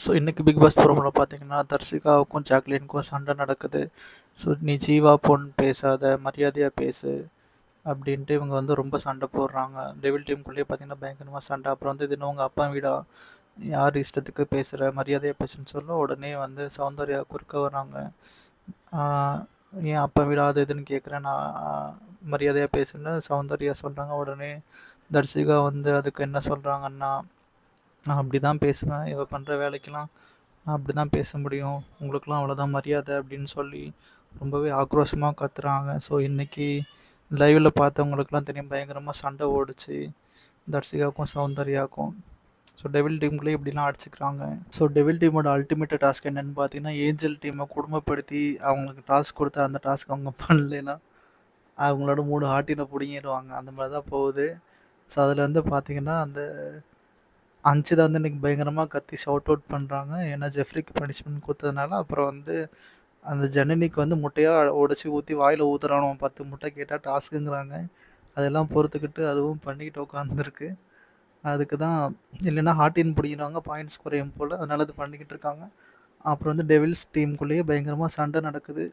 So இன்றைக்கி big pass ப்ரோமோல பார்த்தீங்கன்னா தர்ஷிகாவுக்கும் ஜாக்லினுக்கும் சண்டை நடக்குது. ஸோ நீ ஜீவா பொண்ணு பேசாத, மரியாதையாக பேசு அப்படின்ட்டு இவங்க வந்து ரொம்ப சண்டை போடுறாங்க. டெவில் டீமுக்குள்ளேயே பார்த்தீங்கன்னா பயங்கரமாக சண்டை. அப்புறம் வந்து இது என்ன உங்கள் அப்பா வீடா, யார் இஷ்டத்துக்கு பேசுகிற, மரியாதையாக பேசுன்னு சொல்ல உடனே வந்து சௌந்தர்யா குறுக்க வராங்க. ஆஹ் ஏன் அப்பா வீடா அது இதுன்னு கேட்குறேன், நான் மரியாதையாக பேசுன்னு சௌந்தர்யா சொல்கிறாங்க. உடனே தர்ஷிகா வந்து அதுக்கு என்ன சொல்கிறாங்கன்னா, நான் அப்படி தான் பேசுவேன், இவ பண்ணுற வேலைக்கெல்லாம் நான் அப்படி தான் பேச முடியும், உங்களுக்கெல்லாம் அவ்வளோதான் மரியாதை அப்படின்னு சொல்லி ரொம்பவே ஆக்ரோஷமாக கத்துறாங்க. ஸோ இன்றைக்கி லைவில் பார்த்தவங்களுக்குலாம் தெரியும், பயங்கரமாக சண்டை ஓடுச்சு தர்ஷிகாவுக்கும் சௌந்தர்யாவுக்கும். ஸோ டெவில் டீமுக்குள்ளே இப்படிலாம் அடிச்சுக்கிறாங்க. ஸோ டெவில் டீமோட அல்டிமேட் டாஸ்க் என்னென்னு பார்த்தீங்கன்னா, ஏஞ்சல் டீமை குடும்பப்படுத்தி அவங்களுக்கு டாஸ்க் கொடுத்தா அந்த டாஸ்க் அவங்க பண்ணலைன்னா அவங்களோட 3 ஹார்ட்டினை பிடிங்கிடுவாங்க. அந்த மாதிரி தான் போகுது. ஸோ அதில் வந்து பார்த்தீங்கன்னா அந்த அன்சிதா வந்து இன்னைக்கு பயங்கரமாக கத்தி ஷவுட் அவுட் பண்ணுறாங்க. ஏன்னா ஜெஃப்ரிக்கு பனிஷ்மெண்ட் கொடுத்ததுனால. அப்புறம் வந்து அந்த ஜனனிக்கு வந்து முட்டையாக உடச்சி ஊற்றி வாயில் ஊற்றுறானோ 10 முட்டை கேட்டால் டாஸ்க்குங்கிறாங்க. அதெல்லாம் பொறுத்துக்கிட்டு அதுவும் பண்ணிக்கிட்டு உட்காந்துருக்கு. அதுக்கு தான் இல்லைன்னா ஹார்டின் பிடிக்கிறாங்க, பாயிண்ட்ஸ் குறையும் போல், அதனால அது பண்ணிக்கிட்டு இருக்காங்க. அப்புறம் வந்து டெவில்ஸ் டீமுக்குள்ளேயே பயங்கரமாக சண்டை நடக்குது.